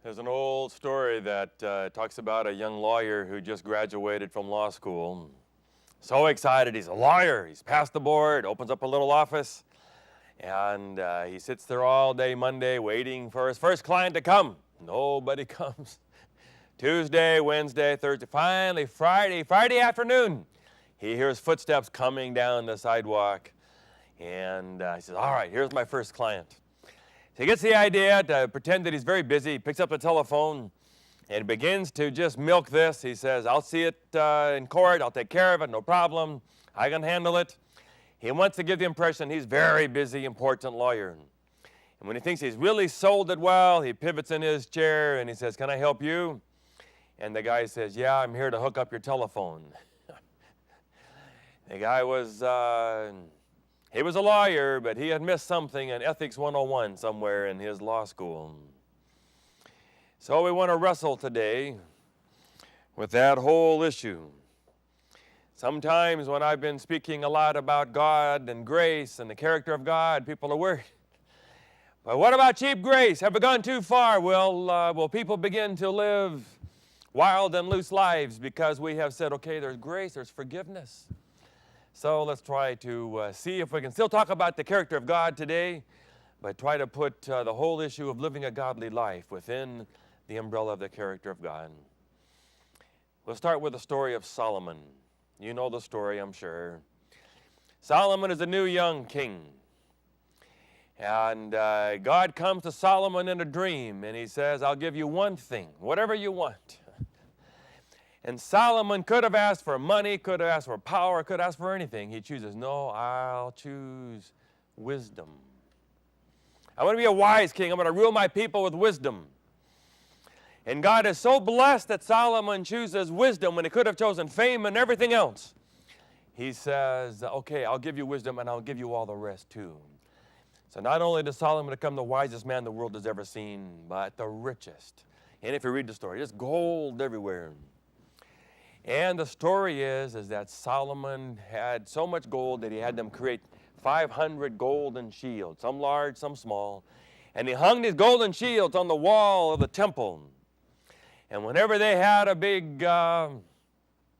There's an old story that talks about a young lawyer who just graduated from law school. So excited, he's a lawyer, he's passed the board, opens up a little office, and he sits there all day Monday waiting for his first client to come. Nobody comes. Tuesday, Wednesday, Thursday, finally Friday afternoon, he hears footsteps coming down the sidewalk, and he says, all right, here's my first client. So he gets the idea to pretend that he's very busy. He picks up the telephone and begins to just milk this. He says, I'll see it in court. I'll take care of it. No problem. I can handle it. He wants to give the impression he's very busy, important lawyer. And when he thinks he's really sold it well, he pivots in his chair and he says, can I help you? And the guy says, yeah, I'm here to hook up your telephone. The guy was... He was a lawyer, but he had missed something in Ethics 101 somewhere in his law school. So we want to wrestle today with that whole issue. Sometimes when I've been speaking a lot about God and grace and the character of God, people are worried. But what about cheap grace? Have we gone too far? Will people begin to live wild and loose lives because we have said, okay, there's grace, there's forgiveness. So let's try to see if we can still talk about the character of God today, but try to put the whole issue of living a godly life within the umbrella of the character of God. We'll start with the story of Solomon. You know the story, I'm sure. Solomon is a new young king. And God comes to Solomon in a dream, and he says, I'll give you one thing, whatever you want. And Solomon could have asked for money, could have asked for power, could have asked for anything. He chooses, no, I'll choose wisdom. I want to be a wise king. I'm going to rule my people with wisdom. And God is so blessed that Solomon chooses wisdom when he could have chosen fame and everything else. He says, okay, I'll give you wisdom and I'll give you all the rest too. So not only does Solomon become the wisest man the world has ever seen, but the richest. And if you read the story, there's gold everywhere. And the story is that Solomon had so much gold that he had them create 500 golden shields, some large, some small. And he hung these golden shields on the wall of the temple. And whenever they had a big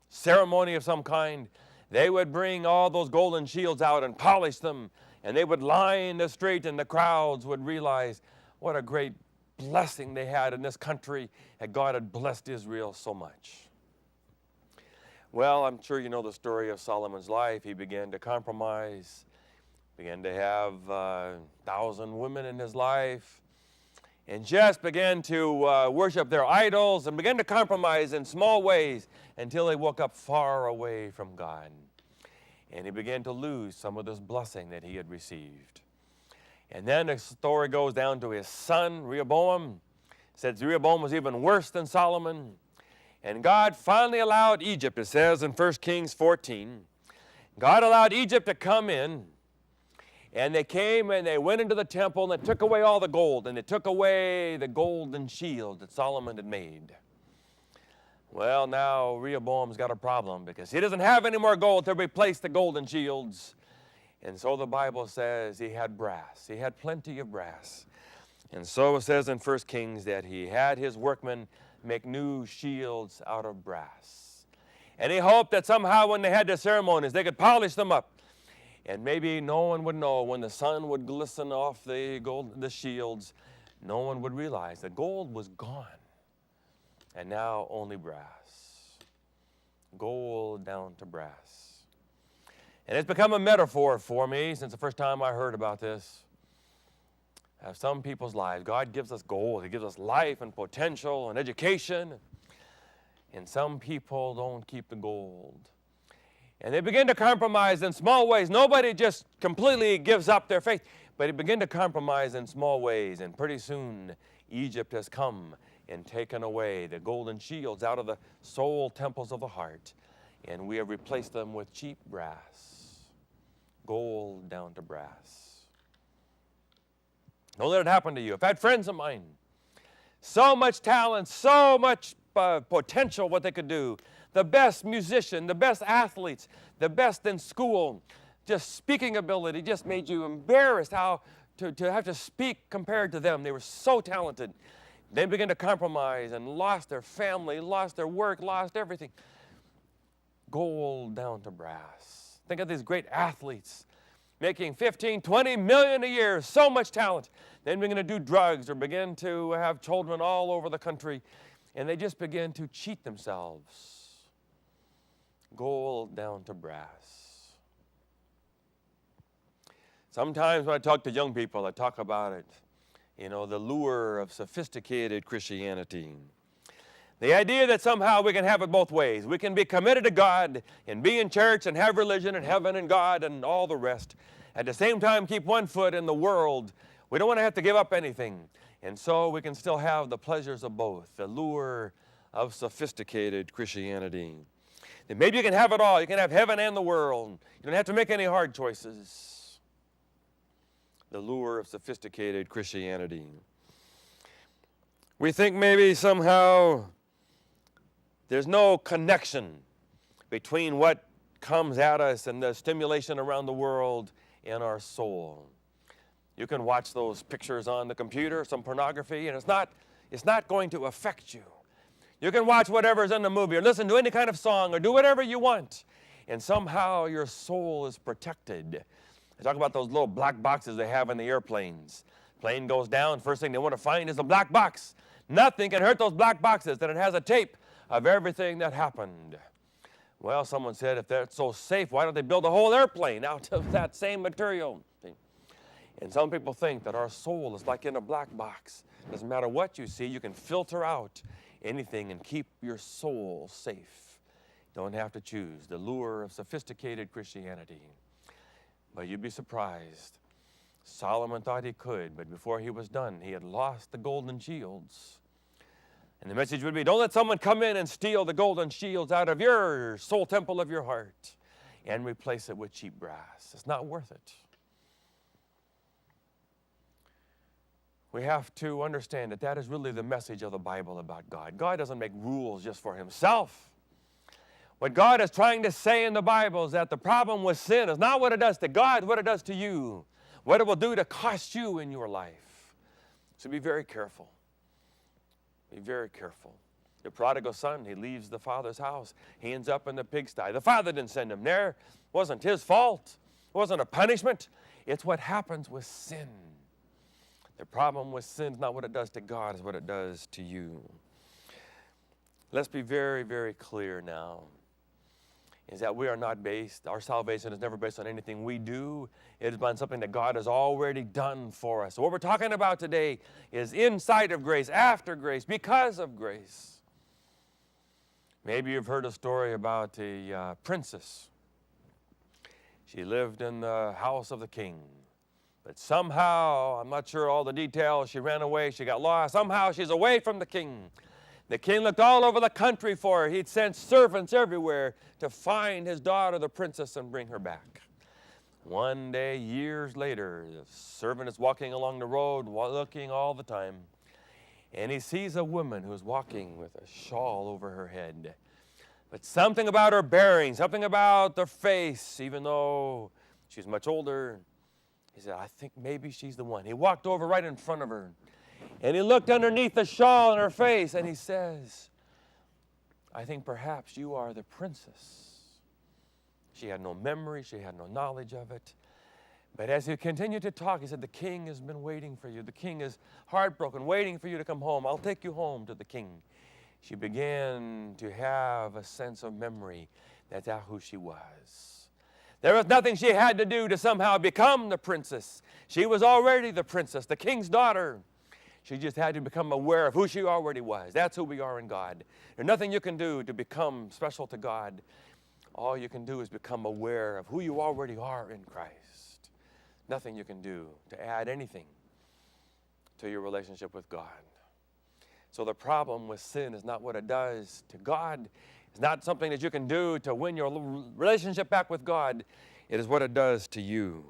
ceremony of some kind, they would bring all those golden shields out and polish them. And they would line the street, and the crowds would realize what a great blessing they had in this country, that God had blessed Israel so much. Well, I'm sure you know the story of Solomon's life. He began to compromise, began to have 1,000 women in his life, and just began to worship their idols and began to compromise in small ways until he woke up far away from God. And he began to lose some of this blessing that he had received. And then the story goes down to his son, Rehoboam. It says Rehoboam was even worse than Solomon. And God finally allowed Egypt, it says in 1 Kings 14, God allowed Egypt to come in, and they came and they went into the temple and they took away all the gold, and they took away the golden shield that Solomon had made. Well, now Rehoboam's got a problem because he doesn't have any more gold to replace the golden shields. And so the Bible says he had brass. He had plenty of brass. And so it says in 1 Kings that he had his workmen make new shields out of brass. And he hoped that somehow when they had their ceremonies, they could polish them up. And maybe no one would know when the sun would glisten off the shields, no one would realize that gold was gone. And now only brass. Gold down to brass. And it's become a metaphor for me since the first time I heard about this. Of some people's lives. God gives us gold. He gives us life and potential and education. And some people don't keep the gold. And they begin to compromise in small ways. Nobody just completely gives up their faith, but they begin to compromise in small ways. And pretty soon, Egypt has come and taken away the golden shields out of the soul temples of the heart. And we have replaced them with cheap brass. Gold down to brass. Don't let it happen to you. I've had friends of mine, so much talent, so much potential, what they could do. The best musician, the best athletes, the best in school. Just speaking ability just made you embarrassed how to have to speak compared to them. They were so talented. They began to compromise and lost their family, lost their work, lost everything. Gold down to brass. Think of these great athletes making 15, 20 million a year, so much talent. Then begin to do drugs or begin to have children all over the country, and they just begin to cheat themselves. Gold down to brass. Sometimes when I talk to young people, I talk about it, the lure of sophisticated Christianity. The idea that somehow we can have it both ways. We can be committed to God and be in church and have religion and heaven and God and all the rest. At the same time, keep one foot in the world. We don't want to have to give up anything. And so we can still have the pleasures of both, the lure of sophisticated Christianity. And maybe you can have it all. You can have heaven and the world. You don't have to make any hard choices. The lure of sophisticated Christianity. We think maybe somehow there's no connection between what comes at us and the stimulation around the world and our soul. You can watch those pictures on the computer, some pornography, and it's not going to affect you. You can watch whatever's in the movie or listen to any kind of song or do whatever you want, and somehow your soul is protected. I talk about those little black boxes they have in the airplanes. Plane goes down, first thing they want to find is a black box. Nothing can hurt those black boxes, that it has a tape of everything that happened. Well, someone said, if that's so safe, why don't they build a whole airplane out of that same material? And some people think that our soul is like in a black box. Doesn't matter what you see, you can filter out anything and keep your soul safe. Don't have to choose the lure of sophisticated Christianity. But you'd be surprised. Solomon thought he could, but before he was done, he had lost the golden shields. And the message would be, don't let someone come in and steal the golden shields out of your soul temple of your heart and replace it with cheap brass. It's not worth it. We have to understand that that is really the message of the Bible about God. God doesn't make rules just for himself. What God is trying to say in the Bible is that the problem with sin is not what it does to God, what it does to you, what it will do to cost you in your life. So be very careful. Be very careful. The prodigal son, he leaves the father's house. He ends up in the pigsty. The father didn't send him there. It wasn't his fault. It wasn't a punishment. It's what happens with sin. The problem with sin is not what it does to God, it's what it does to you. Let's be very, very clear now. Is that we are not based, our salvation is never based on anything we do. It is on something that God has already done for us. So what we're talking about today is inside of grace, after grace, because of grace. Maybe you've heard a story about a princess. She lived in the house of the king. But somehow, I'm not sure all the details, she ran away, she got lost. Somehow she's away from the king. The king looked all over the country for her. He'd sent servants everywhere to find his daughter, the princess, and bring her back. One day, years later, the servant is walking along the road, looking all the time, and he sees a woman who's walking with a shawl over her head. But something about her bearing, something about her face, even though she's much older, he said, I think maybe she's the one. He walked over right in front of her. And he looked underneath the shawl in her face and he says, I think perhaps you are the princess. She had no memory, she had no knowledge of it. But as he continued to talk, he said, the king has been waiting for you. The king is heartbroken, waiting for you to come home. I'll take you home to the king. She began to have a sense of memory. That's who she was. There was nothing she had to do to somehow become the princess. She was already the princess, the king's daughter. She just had to become aware of who she already was. That's who we are in God. There's nothing you can do to become special to God. All you can do is become aware of who you already are in Christ. Nothing you can do to add anything to your relationship with God. So the problem with sin is not what it does to God. It's not something that you can do to win your relationship back with God. It is what it does to you.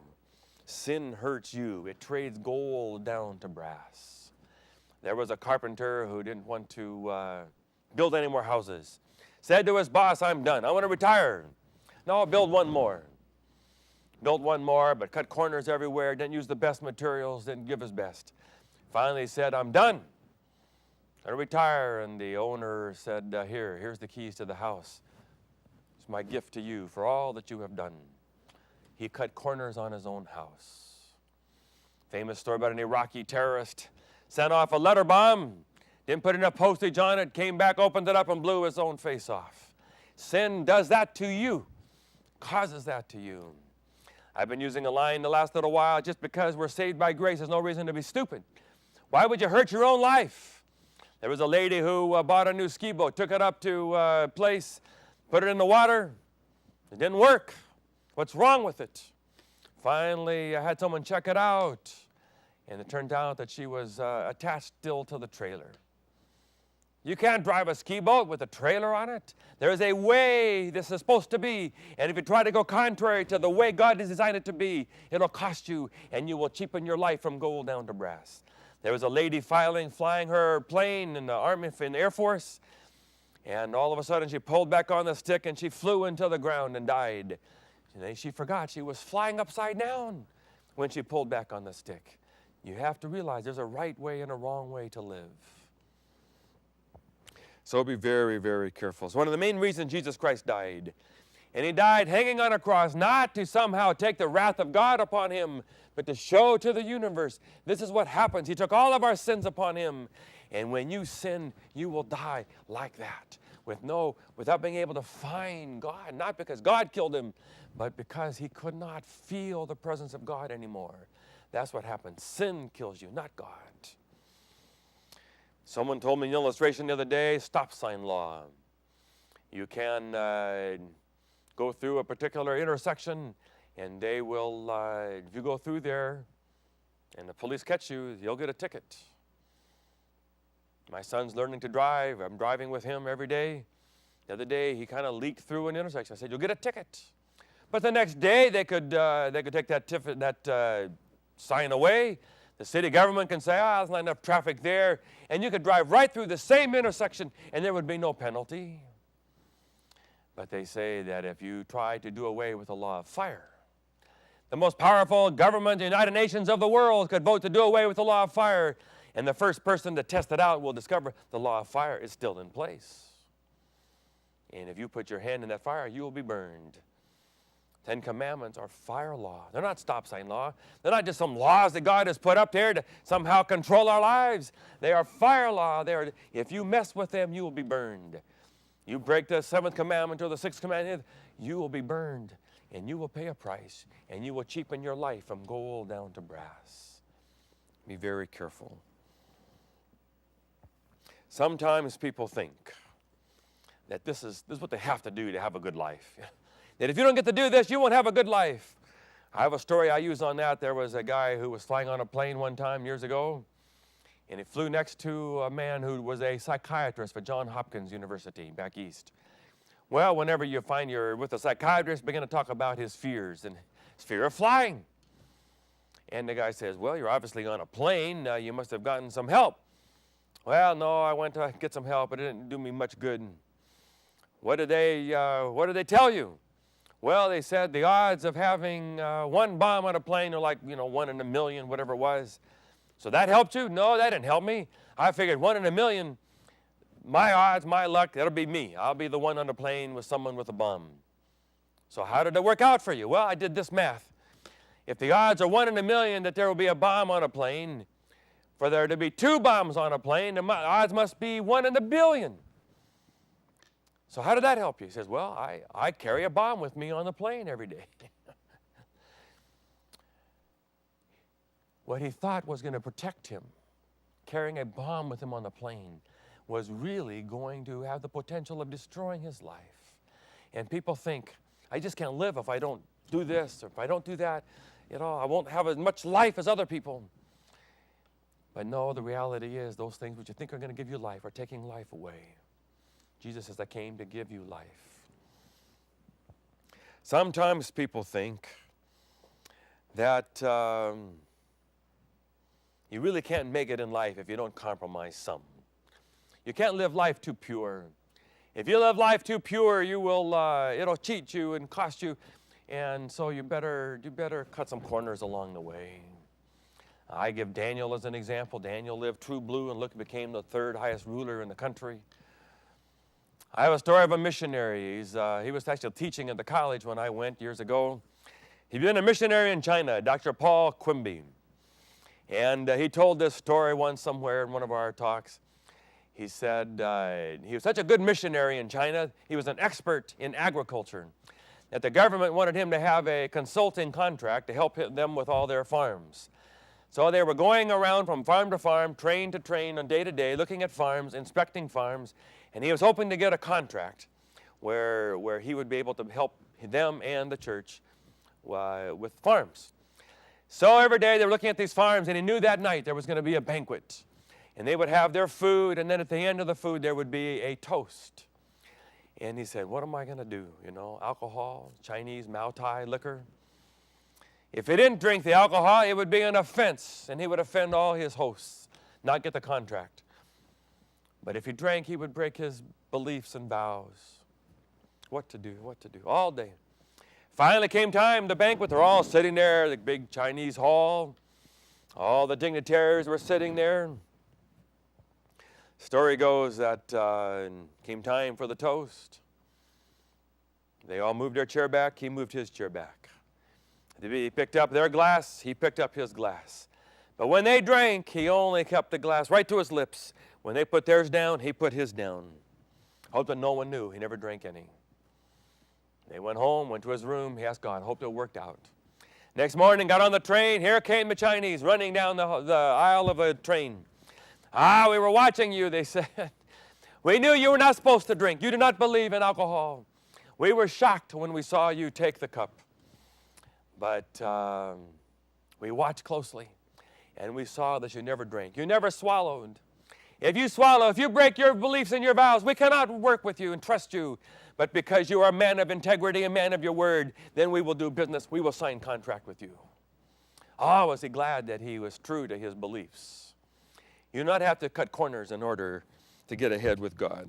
Sin hurts you. It trades gold down to brass. There was a carpenter who didn't want to build any more houses. Said to his boss, I'm done. I want to retire. No, I'll build one more. Built one more, but cut corners everywhere, didn't use the best materials, didn't give his best. Finally he said, I'm done. going to retire, and the owner said, here's the keys to the house. It's my gift to you for all that you have done. He cut corners on his own house. Famous story about an Iraqi terrorist. Sent off a letter bomb, didn't put enough postage on it, came back, opened it up, and blew his own face off. Sin does that to you, causes that to you. I've been using a line the last little while, just because we're saved by grace, there's no reason to be stupid. Why would you hurt your own life? There was a lady who bought a new ski boat, took it up to a place, put it in the water. It didn't work. What's wrong with it? Finally, I had someone check it out, and it turned out that she was attached still to the trailer. You can't drive a ski boat with a trailer on it. There is a way this is supposed to be, and if you try to go contrary to the way God has designed it to be, it'll cost you, and you will cheapen your life from gold down to brass. There was a lady flying her plane in the Army, in the Air Force, and all of a sudden she pulled back on the stick, and she flew into the ground and died. And then she forgot she was flying upside down when she pulled back on the stick. You have to realize there's a right way and a wrong way to live. So be very, very careful. It's one of the main reasons Jesus Christ died. And he died hanging on a cross, not to somehow take the wrath of God upon him, but to show to the universe, this is what happens. He took all of our sins upon him. And when you sin, you will die like that, without being able to find God, not because God killed him, but because he could not feel the presence of God anymore. That's what happens. Sin kills you, not God. Someone told me an illustration the other day, stop sign law. You can go through a particular intersection, and they will, if you go through there and the police catch you, you'll get a ticket. My son's learning to drive. I'm driving with him every day. The other day, he kind of leaked through an intersection. I said, you'll get a ticket. But the next day, they could take that sign away. The city government can say, there's not enough traffic there. And you could drive right through the same intersection, and there would be no penalty. But they say that if you try to do away with the law of fire, the most powerful government, the United Nations of the world, could vote to do away with the law of fire. And the first person to test it out will discover the law of fire is still in place. And if you put your hand in that fire, you will be burned. 10 Commandments are fire law. They're not stop sign law. They're not just some laws that God has put up there to somehow control our lives. They are fire law. If you mess with them, you will be burned. You break the 7th commandment or the 6th commandment, you will be burned. And you will pay a price. And you will cheapen your life from gold down to brass. Be very careful. Sometimes people think that this is what they have to do to have a good life. That if you don't get to do this, you won't have a good life. I have a story I use on that. There was a guy who was flying on a plane one time years ago, and he flew next to a man who was a psychiatrist for Johns Hopkins University back east. Well, whenever you find you're with a psychiatrist, begin to talk about his fears and his fear of flying. And the guy says, well, you're obviously on a plane. You must have gotten some help. Well, no, I went to get some help, but it didn't do me much good. What did they tell you? Well, they said the odds of having one bomb on a plane are like, 1 in a million, whatever it was. So that helped you? No, that didn't help me. I figured 1 in a million, my odds, my luck, that'll be me. I'll be the one on the plane with someone with a bomb. So how did it work out for you? Well, I did this math. If the odds are 1 in a million that there will be a bomb on a plane, for there to be 2 bombs on a plane, the odds must be 1 in a billion. So how did that help you? He says, well, I carry a bomb with me on the plane every day. What he thought was going to protect him, carrying a bomb with him on the plane, was really going to have the potential of destroying his life. And people think, I just can't live if I don't do this, or if I don't do that. I won't have as much life as other people. But no, the reality is those things which you think are going to give you life are taking life away. Jesus says, I came to give you life. Sometimes people think that you really can't make it in life if you don't compromise some. You can't live life too pure. If you live life too pure, it'll cheat you and cost you, and so you better cut some corners along the way. I give Daniel as an example. Daniel lived true blue and became the third highest ruler in the country. I have a story of a missionary. He was actually teaching at the college when I went years ago. He'd been a missionary in China, Dr. Paul Quimby. And he told this story once somewhere in one of our talks. He said he was such a good missionary in China, he was an expert in agriculture, that the government wanted him to have a consulting contract to help them with all their farms. So they were going around from farm to farm, train to train, and day to day, looking at farms, inspecting farms, and he was hoping to get a contract where he would be able to help them and the church with farms. So every day they were looking at these farms, and he knew that night there was going to be a banquet. And they would have their food, and then at the end of the food there would be a toast. And he said, what am I going to do? You know, alcohol, Chinese Mao Tai liquor. If he didn't drink the alcohol, it would be an offense, and he would offend all his hosts, not get the contract. But if he drank, he would break his beliefs and vows. What to do, all day. Finally came time, the banquet, they're all sitting there, the big Chinese hall. All the dignitaries were sitting there. Story goes that came time for the toast. They all moved their chair back, he moved his chair back. He picked up their glass, he picked up his glass. But when they drank, he only kept the glass right to his lips. When they put theirs down, he put his down. Hope that no one knew, he never drank any. They went home, went to his room, he asked God, hoped it worked out. Next morning, got on the train, here came the Chinese running down the aisle of a train. We were watching you, they said. We knew you were not supposed to drink. You do not believe in alcohol. We were shocked when we saw you take the cup. But we watched closely, and we saw that you never drank. You never swallowed. If you swallow, if you break your beliefs and your vows, we cannot work with you and trust you. But because you are a man of integrity, a man of your word, then we will do business. We will sign contract with you. Was he glad that he was true to his beliefs. You do not have to cut corners in order to get ahead with God.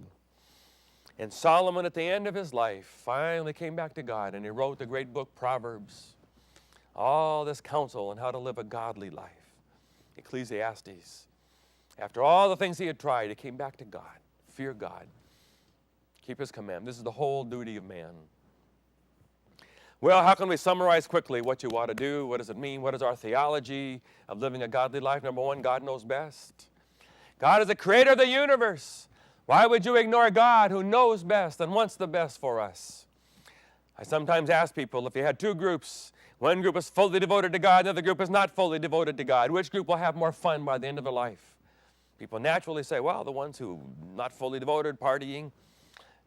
And Solomon, at the end of his life, finally came back to God, and he wrote the great book, Proverbs. All this counsel on how to live a godly life. Ecclesiastes. After all the things he had tried, he came back to God. Fear God. Keep his command. This is the whole duty of man. Well, how can we summarize quickly what you ought to do? What does it mean? What is our theology of living a godly life? Number one, God knows best. God is the creator of the universe. Why would you ignore God who knows best and wants the best for us? I sometimes ask people, if you had two groups, one group is fully devoted to God, the other group is not fully devoted to God, which group will have more fun by the end of their life? People naturally say, well, the ones who not fully devoted, partying.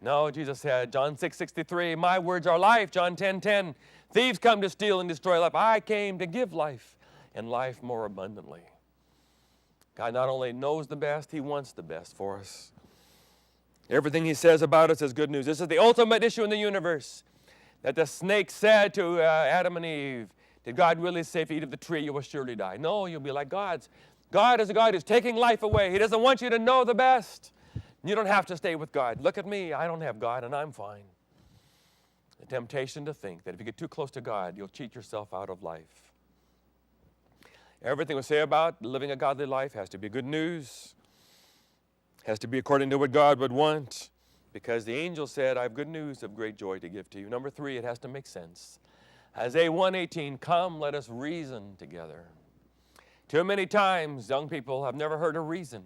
No, Jesus said, John 6:63, my words are life. John 10:10, thieves come to steal and destroy life. I came to give life, and life more abundantly. God not only knows the best, he wants the best for us. Everything he says about us is good news. This is the ultimate issue in the universe. That the snake said to Adam and Eve, did God really say if you eat of the tree you will surely die? No, you'll be like God's. God is a God who's taking life away. He doesn't want you to know the best. You don't have to stay with God. Look at me, I don't have God and I'm fine. The temptation to think that if you get too close to God, you'll cheat yourself out of life. Everything we say about living a godly life has to be good news, has to be according to what God would want, because the angel said, I have good news of great joy to give to you. Number three, it has to make sense. Isaiah 1:18, come, let us reason together. Too many times, young people have never heard a reason.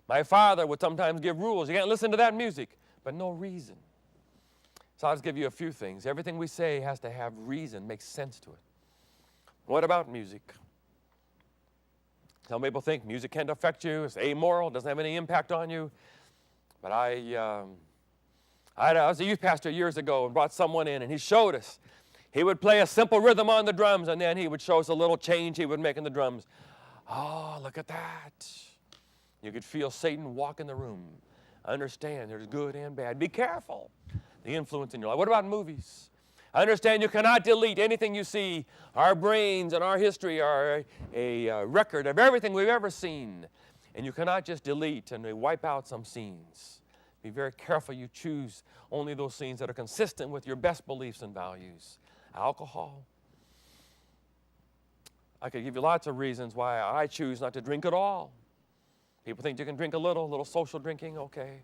My father would sometimes give rules. You can't listen to that music, but no reason. So I'll just give you a few things. Everything we say has to have reason, make sense to it. What about music? Some people think music can't affect you. It's amoral, doesn't have any impact on you. But I was a youth pastor years ago and brought someone in, and he showed us. He would play a simple rhythm on the drums, and then he would show us a little change he would make in the drums. Oh, look at that. You could feel Satan walk in the room. Understand there's good and bad. Be careful the influence in your life. What about movies? Understand you cannot delete anything you see. Our brains and our history are a record of everything we've ever seen. And you cannot just delete and wipe out some scenes. Be very careful you choose only those scenes that are consistent with your best beliefs and values. Alcohol. I could give you lots of reasons why I choose not to drink at all. People think you can drink a little social drinking, okay.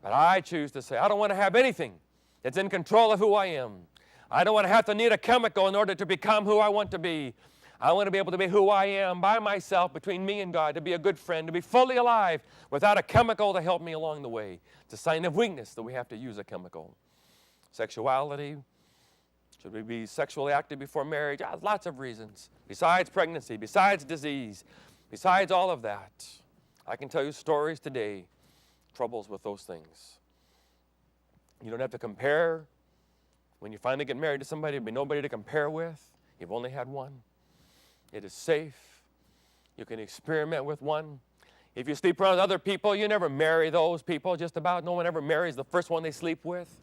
But I choose to say, I don't want to have anything that's in control of who I am. I don't want to have to need a chemical in order to become who I want to be. I want to be able to be who I am by myself, between me and God, to be a good friend, to be fully alive without a chemical to help me along the way. It's a sign of weakness that we have to use a chemical. Sexuality. Should we be sexually active before marriage? Lots of reasons. Besides pregnancy, besides disease, besides all of that. I can tell you stories today, troubles with those things. You don't have to compare. When you finally get married to somebody, there'll be nobody to compare with. You've only had one. It is safe. You can experiment with one. If you sleep around other people, you never marry those people. Just about no one ever marries the first one they sleep with.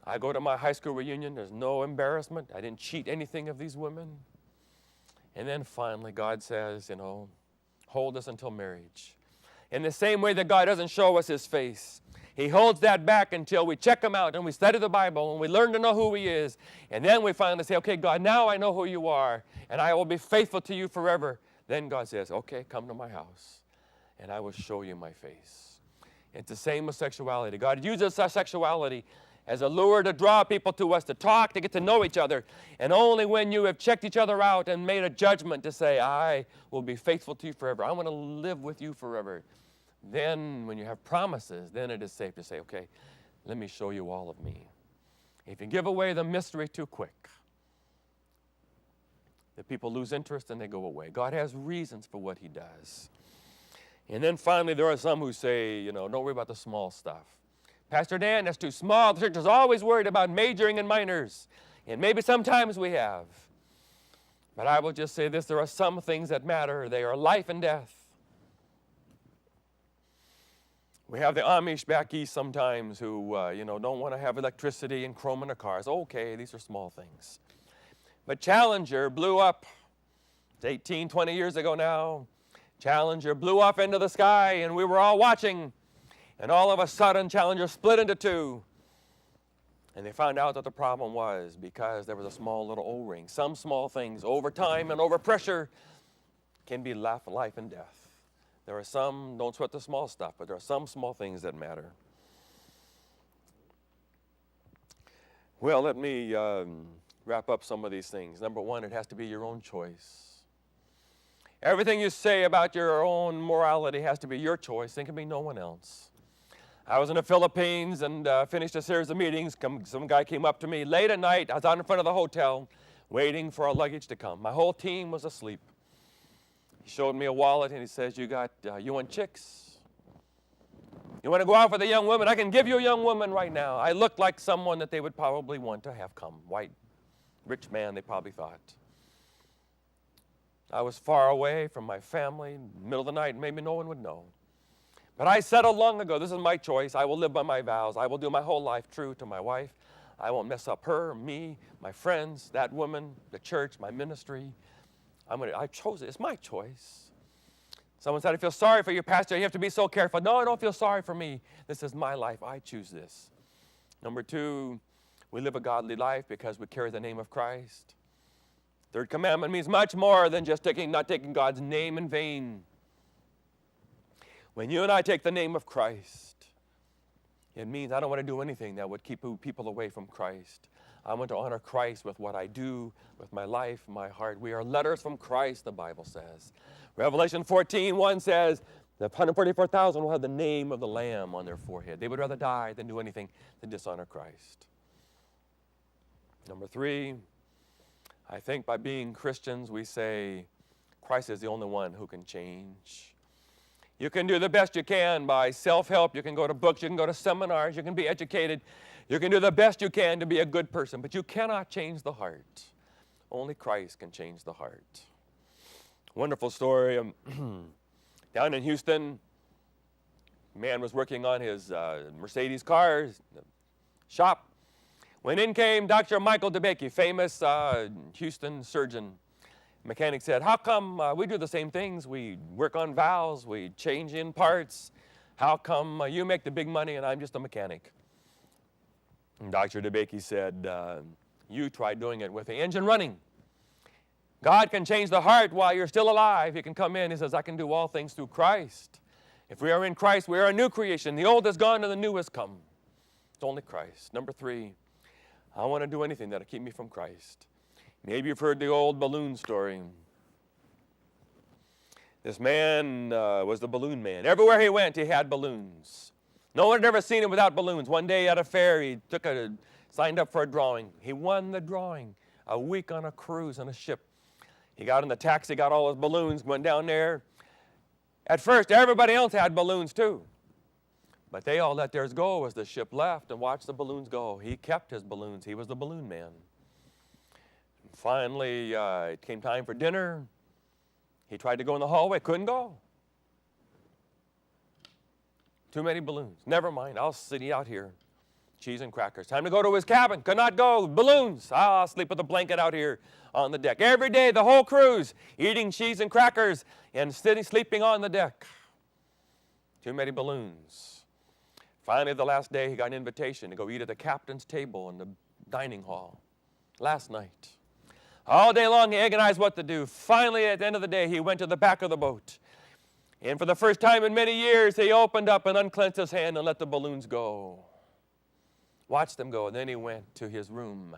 I go to my high school reunion. There's no embarrassment. I didn't cheat anything of these women. And then finally, God says, hold us until marriage. In the same way that God doesn't show us His face, He holds that back until we check Him out and we study the Bible and we learn to know who He is. And then we finally say, okay, God, now I know who You are and I will be faithful to You forever. Then God says, okay, come to my house and I will show you my face. It's the same with sexuality. God uses our sexuality as a lure to draw people to us, to talk, to get to know each other. And only when you have checked each other out and made a judgment to say, I will be faithful to You forever. I want to live with You forever. Then when you have promises, then it is safe to say, okay, let me show you all of me. If you give away the mystery too quick, the people lose interest and they go away. God has reasons for what He does. And then finally, there are some who say, don't worry about the small stuff. Pastor Dan, that's too small. The church is always worried about majoring in minors. And maybe sometimes we have. But I will just say this, there are some things that matter. They are life and death. We have the Amish back east sometimes who, don't want to have electricity and chrome in their cars. Okay, these are small things. But Challenger blew up. It's 18, 20 years ago now. Challenger blew up into the sky, and we were all watching. And all of a sudden, Challenger split into two. And they found out that the problem was because there was a small little O-ring. Some small things, over time and over pressure, can be life and death. There are some, don't sweat the small stuff, but there are some small things that matter. Well, let me wrap up some of these things. Number one, it has to be your own choice. Everything you say about your own morality has to be your choice. It can be no one else. I was in the Philippines and finished a series of meetings. Some guy came up to me late at night. I was out in front of the hotel waiting for our luggage to come. My whole team was asleep. He showed me a wallet and he says, you want chicks? You want to go out with a young woman? I can give you a young woman right now. I looked like someone that they would probably want to have come. White, rich man, they probably thought. I was far away from my family, middle of the night, maybe no one would know. But I settled long ago, this is my choice. I will live by my vows. I will do my whole life true to my wife. I won't mess up her, me, my friends, that woman, the church, my ministry. I chose it. It's my choice. Someone said, I feel sorry for you, Pastor. You have to be so careful. No, I don't feel sorry for me. This is my life. I choose this. Number two, we live a godly life because we carry the name of Christ. Third commandment means much more than just not taking God's name in vain. When you and I take the name of Christ, it means I don't want to do anything that would keep people away from Christ. I want to honor Christ with what I do, with my life, my heart. We are letters from Christ, the Bible says. Revelation 14:1 says, the 144,000 will have the name of the Lamb on their forehead. They would rather die than do anything to dishonor Christ. Number three, I think by being Christians, we say Christ is the only one who can change. You can do the best you can by self-help. You can go to books. You can go to seminars. You can be educated. You can do the best you can to be a good person, but you cannot change the heart. Only Christ can change the heart. Wonderful story. Down in Houston, a man was working on his Mercedes cars shop. When in came Dr. Michael DeBakey, famous Houston surgeon. Mechanic said, how come we do the same things? We work on valves, we change in parts. How come you make the big money and I'm just a mechanic? And Dr. DeBakey said, You try doing it with the engine running. God can change the heart while you're still alive. He can come in. He says, I can do all things through Christ. If we are in Christ, we are a new creation. The old is gone and the new has come. It's only Christ. Number 3, I don't want to do anything that'll keep me from Christ. Maybe you've heard the old balloon story. This man was the balloon man. Everywhere he went, he had balloons. No one had ever seen him without balloons. One day at a fair, he signed up for a drawing. He won the drawing. A week on a cruise on a ship. He got in the taxi, got all his balloons, went down there. At first, everybody else had balloons too. But they all let theirs go as the ship left and watched the balloons go. He kept his balloons. He was the balloon man. Finally, it came time for dinner. He tried to go in the hallway, couldn't go. Too many balloons. Never mind, I'll sit out here. Cheese and crackers. Time to go to his cabin. Could not go. Balloons. I'll sleep with a blanket out here on the deck. Every day, the whole cruise, eating cheese and crackers and sleeping on the deck. Too many balloons. Finally, the last day, he got an invitation to go eat at the captain's table in the dining hall. Last night. All day long, he agonized what to do. Finally, at the end of the day, he went to the back of the boat. And for the first time in many years, he opened up and unclenched his hand and let the balloons go. Watched them go, and then he went to his room,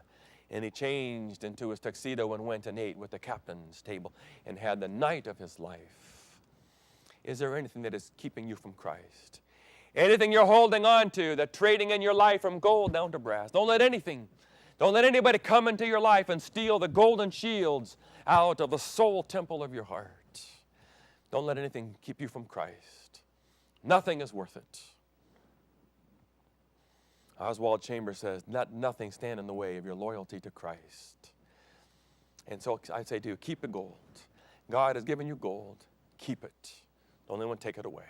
and he changed into his tuxedo and went and ate with the captain's table and had the night of his life. Is there anything that is keeping you from Christ? Anything you're holding on to, that trading in your life from gold down to brass? Don't let anybody come into your life and steal the golden shields out of the soul temple of your heart. Don't let anything keep you from Christ. Nothing is worth it. Oswald Chambers says, let nothing stand in the way of your loyalty to Christ. And so I say to you, keep the gold. God has given you gold. Keep it. Don't let anyone take it away.